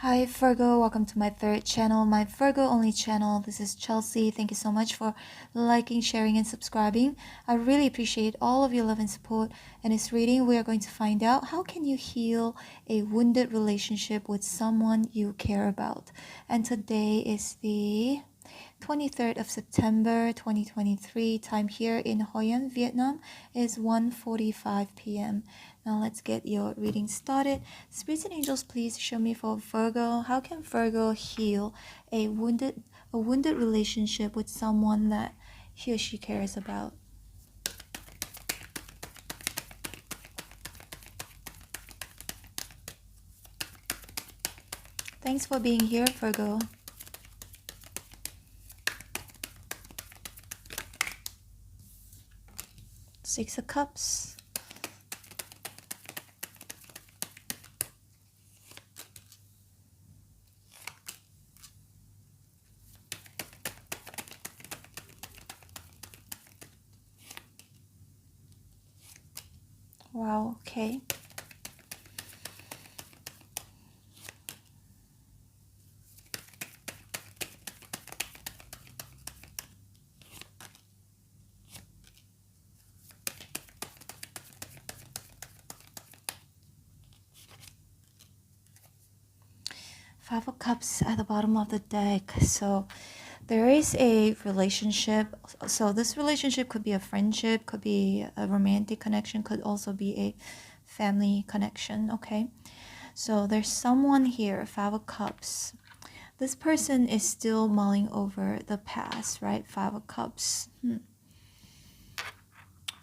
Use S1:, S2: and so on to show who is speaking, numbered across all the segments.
S1: Hi Virgo, welcome to my third channel, my Virgo only channel. This is Chelsea. Thank you so much for liking, sharing, and subscribing. I really appreciate all of your love and support. In this reading, we are going to find out how can you heal a wounded relationship with someone you care about. And today is the 23rd of September 2023. Time here in Hoi An, Vietnam is 1:45 p.m. Now let's get your reading started. Spirits and angels, please show me for Virgo. How can Virgo heal a wounded relationship with someone that he or she cares about? Thanks for being here, Virgo. Six of Cups. Wow, okay. Five of Cups at the bottom of the deck. So there is a relationship. So this relationship could be a friendship, could be a romantic connection, could also be a family connection. Okay, so there's someone here, Five of Cups. This person is still mulling over the past, right? Five of Cups.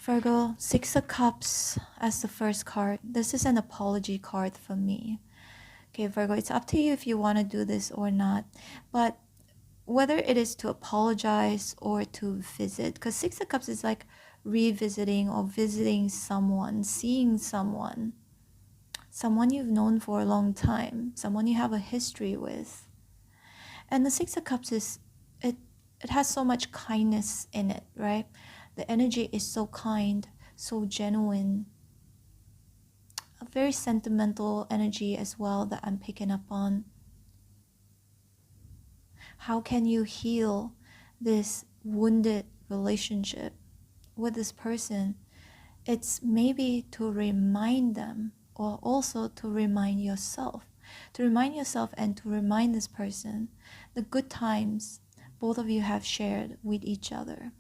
S1: Virgo, Six of Cups as the first card. This is an apology card for me. Okay, Virgo, it's up to you if you want to do this or not. But whether it is to apologize or to visit, because Six of Cups is like revisiting or visiting someone, seeing someone you've known for a long time, someone you have a history with. And the Six of Cups is, it has so much kindness in it, right? The energy is so kind, so genuine. A very sentimental energy as well that I'm picking up on. How can you heal this wounded relationship with this person? It's maybe to remind them, or also to remind yourself. To remind yourself and to remind this person the good times both of you have shared with each other.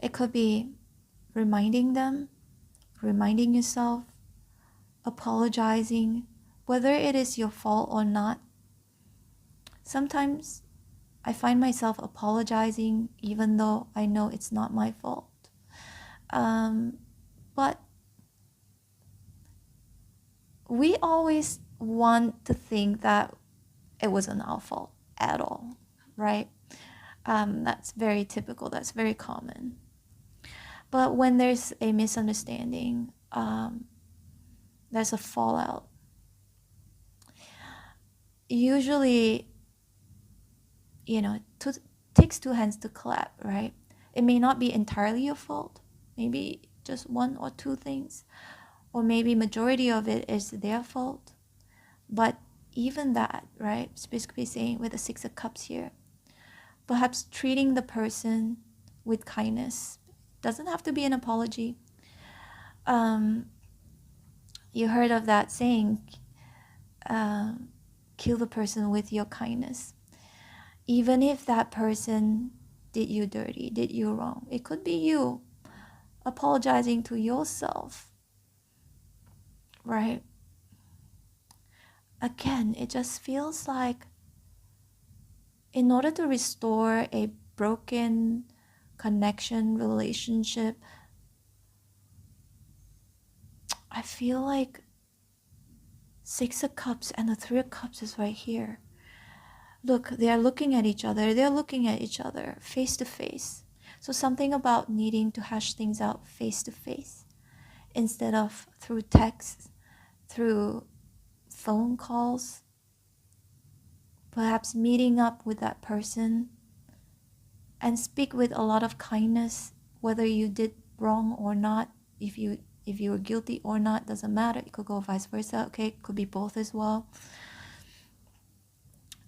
S1: It could be reminding them, reminding yourself, apologizing, whether it is your fault or not. Sometimes I find myself apologizing even though I know it's not my fault. But we always want to think that it wasn't our fault at all, right? That's very typical, that's very common. But when there's a misunderstanding, there's a fallout. Usually, it takes two hands to clap, right? It may not be entirely your fault, maybe just one or two things, or maybe majority of it is their fault. But even that, right, basically saying with the Six of Cups here, perhaps treating the person with kindness. Doesn't have to be an apology. You heard of that saying, kill the person with your kindness. Even if that person did you dirty, did you wrong, it could be you apologizing to yourself, right? Again, it just feels like in order to restore a broken connection, relationship, I feel like Six of Cups and the Three of Cups is right here. Look, they are looking at each other. They're looking at each other face to face. So something about needing to hash things out face to face instead of through text, through phone calls, perhaps meeting up with that person and speak with a lot of kindness, whether you did wrong or not. If if you were guilty or not, doesn't matter. It could go vice versa, okay? Could be both as well.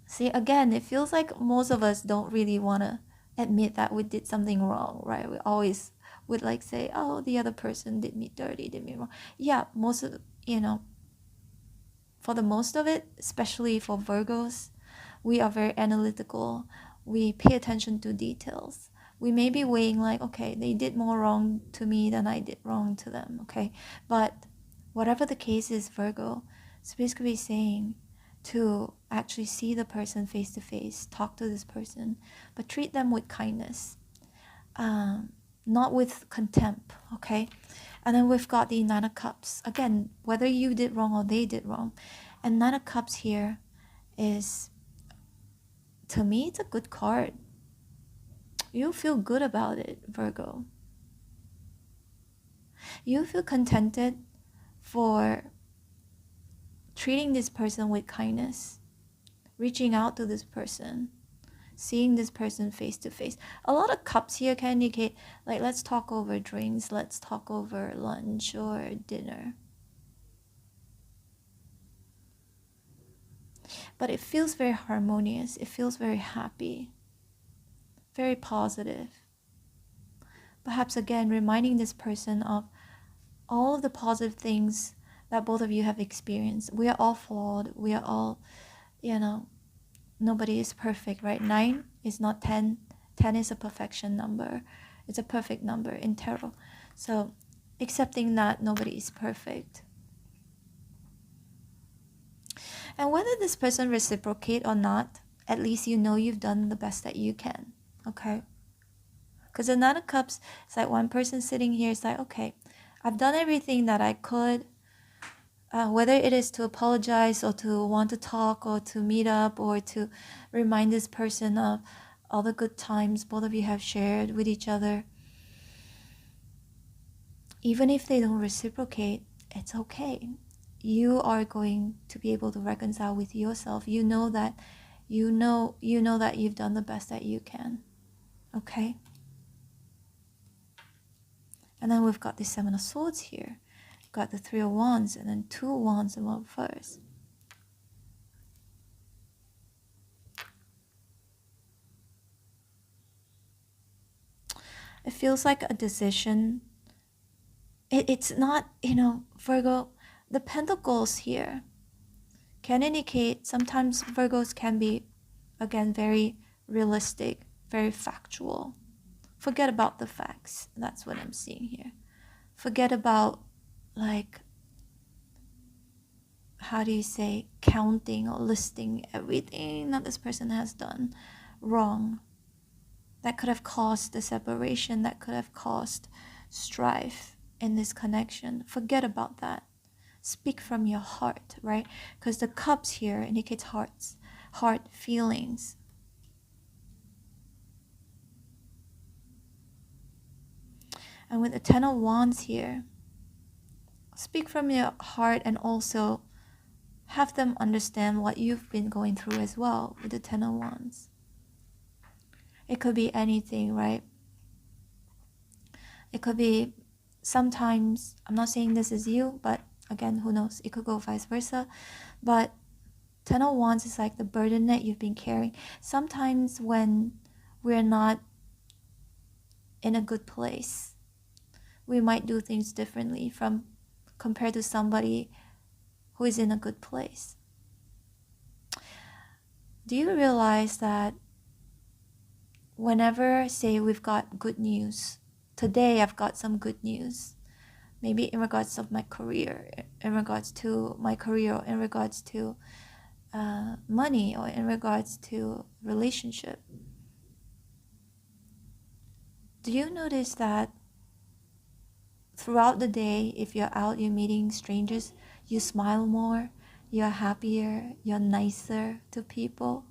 S1: See, again, it feels like most of us don't really want to admit that we did something wrong, right? We always would like say, oh, the other person did me dirty, did me wrong. Yeah, most of, for the most of it, especially for Virgos, we are very analytical. We pay attention to details. We may be weighing like, okay, they did more wrong to me than I did wrong to them, okay? But whatever the case is, Virgo, it's basically saying to actually see the person face to face, talk to this person, but treat them with kindness, not with contempt, okay? And then we've got the Nine of Cups. Again, whether you did wrong or they did wrong. And Nine of Cups here is, to me, it's a good card. You feel good about it, Virgo. You feel contented for treating this person with kindness, reaching out to this person, seeing this person face to face. A lot of cups here can indicate, like, let's talk over drinks, let's talk over lunch or dinner. But it feels very harmonious. It feels very happy, very positive. Perhaps again, reminding this person of all of the positive things that both of you have experienced. We are all flawed. We are all, nobody is perfect, right? 9 is not 10. 10 is a perfection number. It's a perfect number in tarot. So accepting that nobody is perfect. And whether this person reciprocate or not, at least you know you've done the best that you can, okay? Because the Nine of Cups, it's like one person sitting here is like, okay, I've done everything that I could, whether it is to apologize or to want to talk or to meet up or to remind this person of all the good times both of you have shared with each other. Even if they don't reciprocate, it's okay. You are going to be able to reconcile with yourself. You know that that you've done the best that you can. Okay? And then we've got the Seven of Swords here. We've got the Three of Wands and then 2 Wands in reverse. It feels like a decision. It's not, Virgo, the Pentacles here can indicate sometimes Virgos can be, again, very realistic, very factual. Forget about the facts. That's what I'm seeing here. Forget about, like, how do you say, counting or listing everything that this person has done wrong. That could have caused the separation, that could have caused strife in this connection. Forget about that. Speak from your heart, right? Because the cups here indicates heart feelings. And with the Ten of Wands here, speak from your heart and also have them understand what you've been going through as well with the Ten of Wands. It could be anything, right? It could be sometimes, I'm not saying this is you, but again, who knows? It could go vice versa. But Ten of Wands is like the burden that you've been carrying. Sometimes when we're not in a good place, we might do things differently from compared to somebody who is in a good place. Do you realize that whenever, say, we've got good news, today I've got some good news, maybe in regards of my career, in regards to my career, or in regards to money, or in regards to relationship, do you notice that throughout the day, if you're out, you're meeting strangers, you smile more, you're happier, you're nicer to people,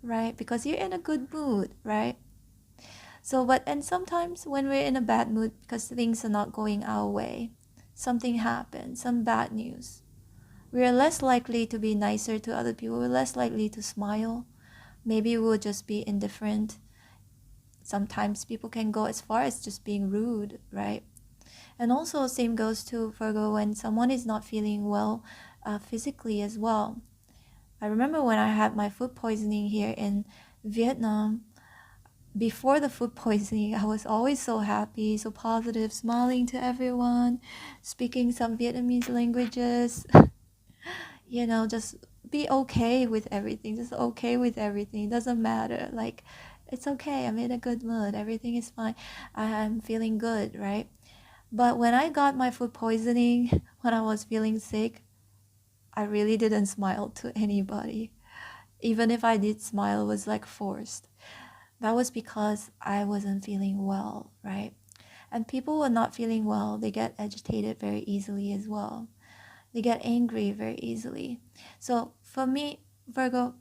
S1: right? Because you're in a good mood, right? So, and sometimes when we're in a bad mood because things are not going our way, something happened, some bad news, we are less likely to be nicer to other people, we're less likely to smile. Maybe we'll just be indifferent. Sometimes people can go as far as just being rude, right? And also same goes to Virgo when someone is not feeling well physically as well. I remember when I had my food poisoning here in Vietnam. Before the food poisoning, I was always so happy, so positive, smiling to everyone, speaking some Vietnamese languages. Just be okay with everything. Just okay with everything. It doesn't matter. Like, it's okay. I'm in a good mood. Everything is fine. I'm feeling good, right? But when I got my food poisoning, when I was feeling sick, I really didn't smile to anybody. Even if I did smile, it was like forced. That was because I wasn't feeling well, right? And people who are not feeling well, they get agitated very easily as well. They get angry very easily. So for me, Virgo,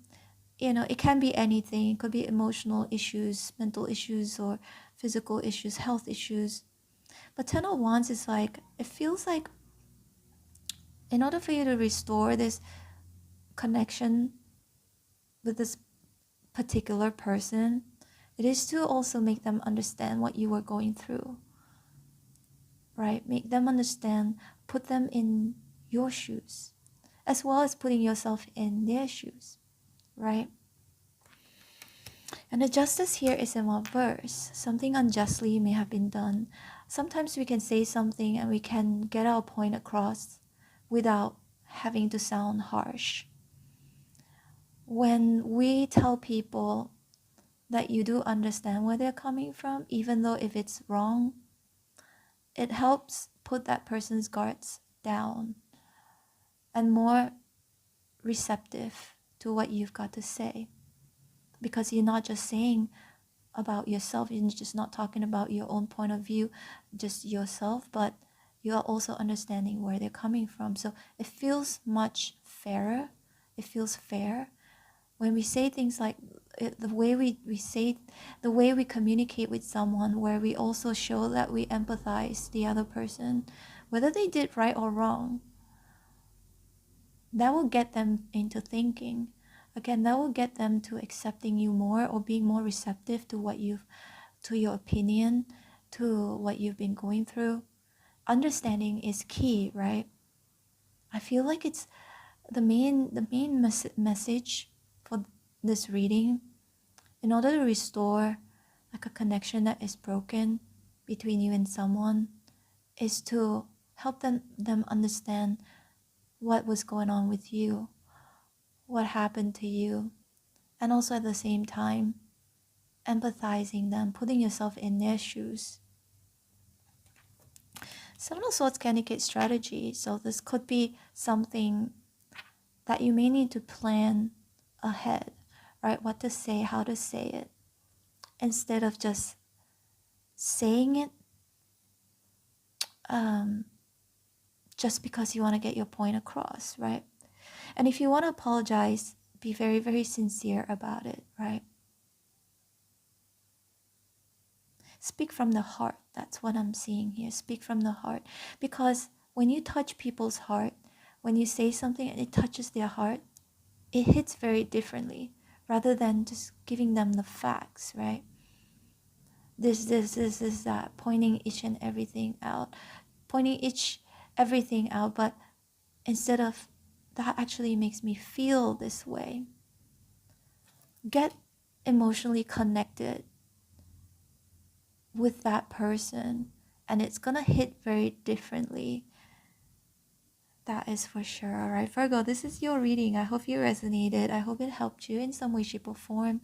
S1: it can be anything. It could be emotional issues, mental issues, or physical issues, health issues. But Ten of Wands is like, it feels like in order for you to restore this connection with this particular person, it is to also make them understand what you were going through, right? Make them understand, put them in your shoes, as well as putting yourself in their shoes, right? And the justice here is in reverse. Something unjustly may have been done. Sometimes we can say something and we can get our point across without having to sound harsh. When we tell people that you do understand where they're coming from, even though if it's wrong, it helps put that person's guards down and more receptive to what you've got to say. Because you're not just saying about yourself, you're just not talking about your own point of view, just yourself, but you are also understanding where they're coming from. So it feels much fairer. It feels fair when we say things like the way we say, the way we communicate with someone, where we also show that we empathize the other person, whether they did right or wrong. That will get them into thinking. Again, that will get them to accepting you more or being more receptive to to your opinion, to what you've been going through. Understanding is key, right? I feel like it's the main message for this reading. In order to restore like a connection that is broken between you and someone, is to help them understand what was going on with you, what happened to you, and also at the same time empathizing them, putting yourself in their shoes. Seven of Swords can indicate strategy, so this could be something that you may need to plan ahead, right? What to say, how to say it, instead of just saying it just because you want to get your point across, right? And if you want to apologize, be very, very sincere about it, right? Speak from the heart. That's what I'm seeing here. Speak from the heart. Because when you touch people's heart, when you say something and it touches their heart, it hits very differently rather than just giving them the facts, right? This, that, pointing each and everything out, everything out, but instead of that actually makes me feel this way. Get emotionally connected with that person, and it's gonna hit very differently. That is for sure. All right, Virgo, this is your reading. I hope you resonated. I hope it helped you in some way, shape, or form.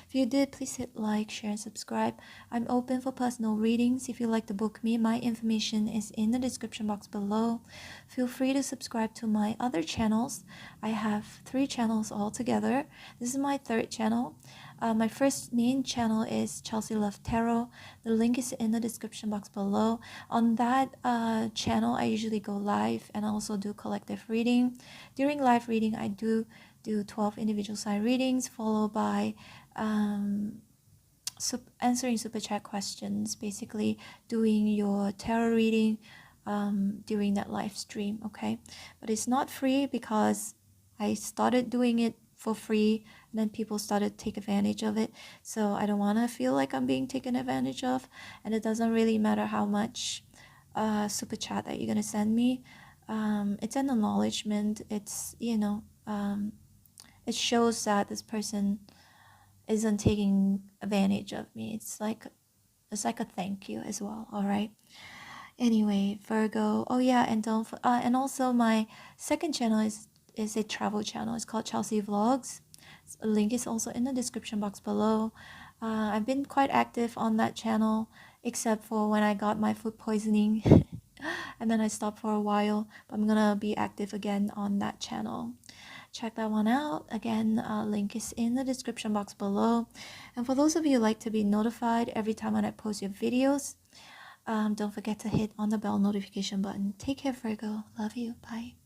S1: If you did, please hit like, share, and subscribe. I'm open for personal readings. If you'd like to book me, my information is in the description box below. Feel free to subscribe to my other channels. I have 3 channels altogether. This is my 3rd channel. My first main channel is Chelsea Love Tarot. The link is in the description box below. On that channel, I usually go live and also do collective reading. During live reading, I do 12 individual sign readings, followed by answering super chat questions, basically doing your tarot reading during that live stream, okay? But it's not free because I started doing it for free and then people started to take advantage of it. So I don't want to feel like I'm being taken advantage of, and it doesn't really matter how much super chat that you're gonna send me. It's an acknowledgement. It's, you know, it shows that this person isn't taking advantage of me. It's like a thank you as well. All right. Anyway, Virgo. Oh yeah, and don't and also my second channel is a travel channel. It's called Chelsea Vlogs. A link is also in the description box below. I've been quite active on that channel, except for when I got my food poisoning, and then I stopped for a while. But I'm gonna be active again on that channel. Check that one out. Again, link is in the description box below. And for those of you who like to be notified every time when I post your videos, don't forget to hit on the bell notification button. Take care, Virgo. Love you. Bye.